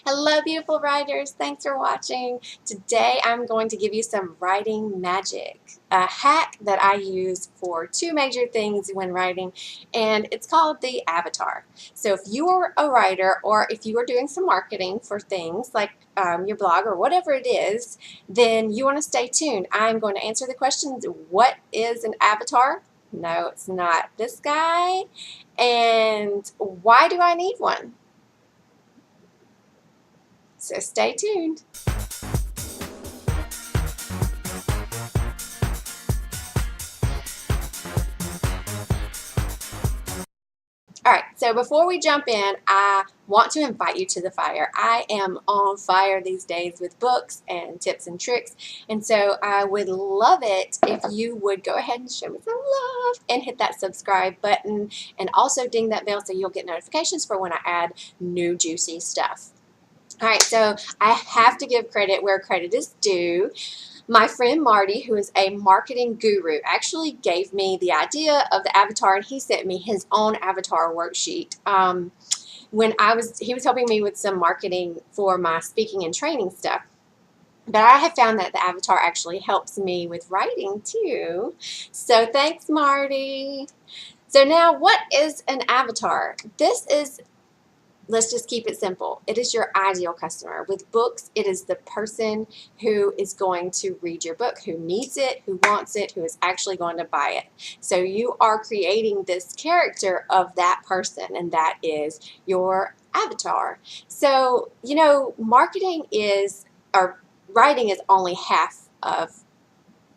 Hello, beautiful writers. Thanks for watching. Today I'm going to give you some writing magic, a hack that I use for two major things when writing, and it's called the avatar. So if you are a writer or if you are doing some marketing for things like your blog or whatever it is, then you want to stay tuned. I'm going to answer the questions. What is an avatar? No, it's not this guy. And why do I need one? So stay tuned. All right, so before we jump in, I want to invite you to the fire. I am on fire these days with books and tips and tricks, and so I would love it if you would go ahead and show me some love and hit that subscribe button and also ding that bell so you'll get notifications for when I add new juicy stuff. All right, so I have to give credit where credit is due. My friend Marty, who is a marketing guru, actually gave me the idea of the avatar, and he sent me his own avatar worksheet. He was helping me with some marketing for my speaking and training stuff. But I have found that the avatar actually helps me with writing too. So thanks, Marty. So now, what is an avatar? Let's just keep it simple. It is your ideal customer. With books, it is the person who is going to read your book, who needs it, who wants it, who is actually going to buy it. So you are creating this character of that person, and that is your avatar. So, marketing or writing is only half of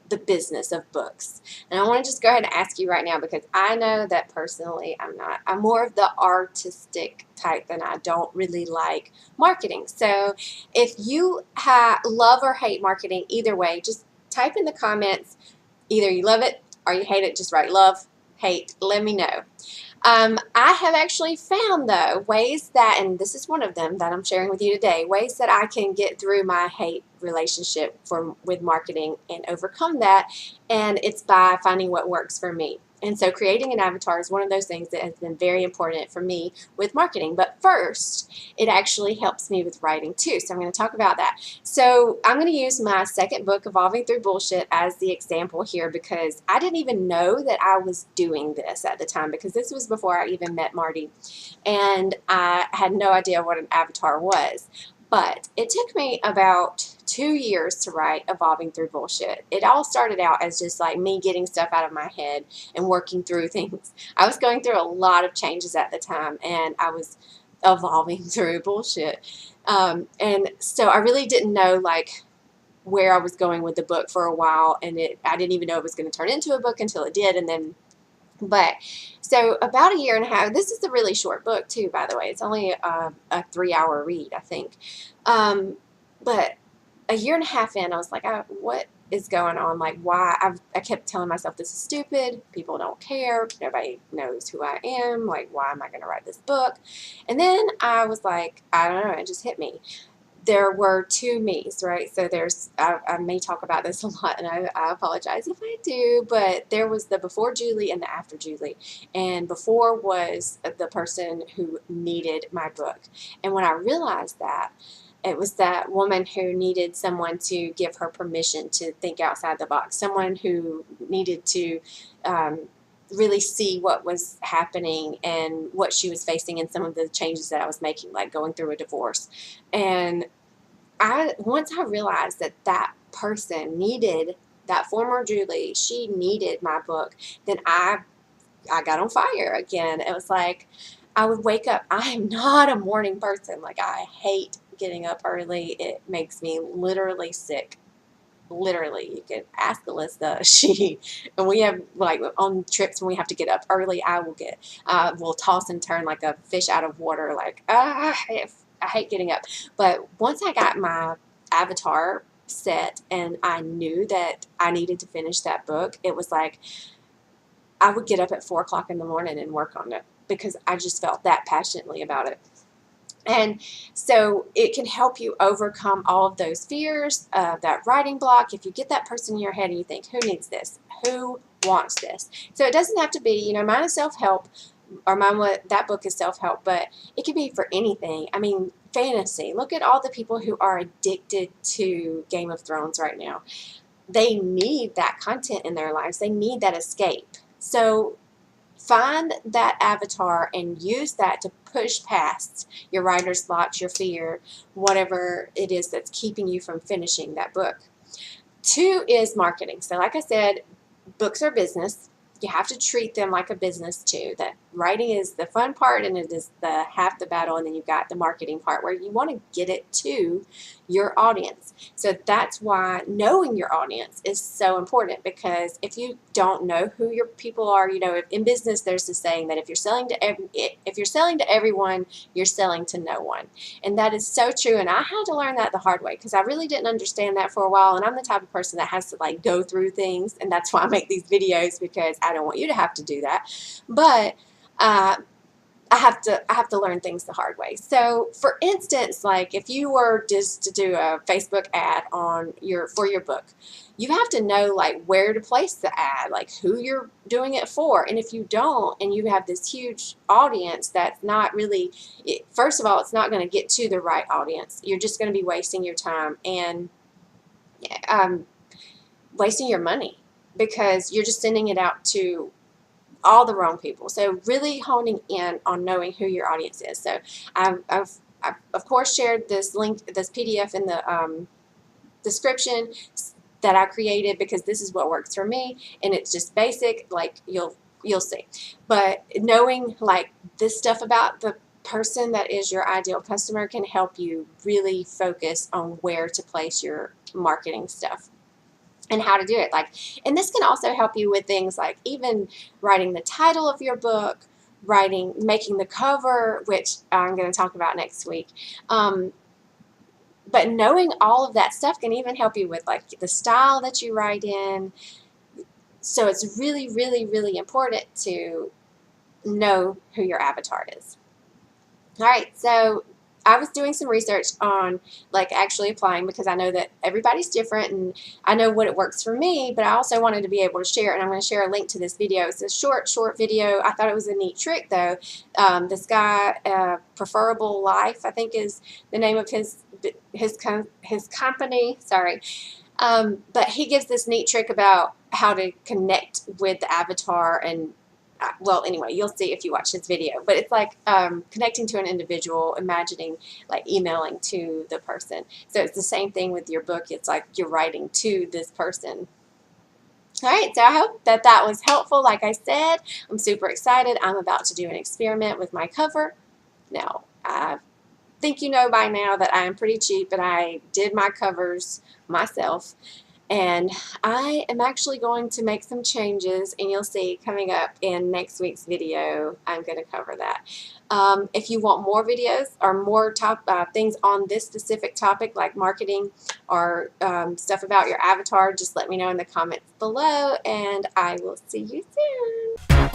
the business of books. And I want to just go ahead and ask you right now, because I know that personally I'm more of the artistic type, and I don't really like marketing. So if you love or hate marketing, either way, just type in the comments. Either you love it or you hate it. Just write love, hate, let me know. I have actually found, though, ways that, and this is one of them that I'm sharing with you today, ways that I can get through my hate relationship with marketing and overcome that, and it's by finding what works for me. And so creating an avatar is one of those things that has been very important for me with marketing. But first, it actually helps me with writing too. So I'm going to talk about that. So I'm going to use my second book, Evolving Through Bullshit, as the example here, because I didn't even know that I was doing this at the time, because this was before I even met Marty. And I had no idea what an avatar was. But it took me about 2 years to write Evolving Through Bullshit. It all started out as just like me getting stuff out of my head and working through things. I was going through a lot of changes at the time, and I was evolving through bullshit. And so I really didn't know where I was going with the book for a while, and I didn't even know it was going to turn into a book until it did. And then so about a year and a half, this is a really short book too, by the way. It's only a 3-hour read, I think. But a year and a half in, I was like, what is going on? Like, why? I kept telling myself, this is stupid. People don't care. Nobody knows who I am. Like, why am I going to write this book? And then I was like, I don't know. It just hit me. There were two me's, right? So I may talk about this a lot, and I apologize if I do, but there was the before Julie and the after Julie. And before was the person who needed my book. And when I realized that, it was that woman who needed someone to give her permission to think outside the box, someone who needed to really see what was happening and what she was facing and some of the changes that I was making, like going through a divorce. And once I realized that that person needed, that former Julie, she needed my book, then I got on fire again. It was like I would wake up. I am not a morning person. Like, I hate getting up early. It makes me literally sick. Literally, you can ask Alyssa. And we have, like, on trips when we have to get up early, will toss and turn like a fish out of water. Like, I hate getting up. But once I got my avatar set and I knew that I needed to finish that book, it was like I would get up at 4 o'clock in the morning and work on it, because I just felt that passionately about it. And so it can help you overcome all of those fears, that writing block. If you get that person in your head and you think, who needs this? Who wants this? So it doesn't have to be, mine is self-help. or that book is self-help, but it could be for anything. I mean, fantasy. Look at all the people who are addicted to Game of Thrones right now. They need that content in their lives. They need that escape. So find that avatar and use that to push past your writer's block, your fear, whatever it is that's keeping you from finishing that book. 2 is marketing. So like I said, books are business. You have to treat them like a business too. That writing is the fun part, and it is the half the battle, and then you've got the marketing part where you want to get it to your audience. So that's why knowing your audience is so important, because if you don't know who your people are, you know, in business there's this saying that if you're selling to everyone, you're selling to no one. And that is so true, and I had to learn that the hard way, because I really didn't understand that for a while, and I'm the type of person that has to like go through things, and that's why I make these videos, because I don't want you to have to do that. But I have to learn things the hard way. So for instance, like if you were just to do a Facebook ad for your book, you have to know like where to place the ad, like who you're doing it for. And if you don't, and you have this huge audience that's not really, first of all, it's not going to get to the right audience. You're just going to be wasting your time and wasting your money, because you're just sending it out to all the wrong people. So really honing in on knowing who your audience is. So I've of course shared this link, this PDF in the description that I created, because this is what works for me, and it's just basic, like you'll see. But knowing like this stuff about the person that is your ideal customer can help you really focus on where to place your marketing stuff and how to do it. And this can also help you with things like even writing the title of your book, making the cover, which I'm going to talk about next week. But knowing all of that stuff can even help you with like the style that you write in. So it's really, really, really important to know who your avatar is. All right, so I was doing some research on like actually applying, because I know that everybody's different, and I know what it works for me, but I also wanted to be able to share, and I'm going to share a link to this video. It's a short video. I thought it was a neat trick though. This guy, Preferable Life, I think is the name of his company. Sorry. But he gives this neat trick about how to connect with the avatar, and well, anyway, you'll see if you watch this video. But it's like connecting to an individual, imagining like emailing to the person. So it's the same thing with your book. It's like you're writing to this person. All right, so I hope that was helpful. Like I said, I'm super excited. I'm about to do an experiment with my cover. Now, I think you know by now that I am pretty cheap, and I did my covers myself. And I am actually going to make some changes, and you'll see coming up in next week's video. I'm going to cover that. If you want more videos or more things on this specific topic, like marketing or stuff about your avatar, just let me know in the comments below, and I will see you soon.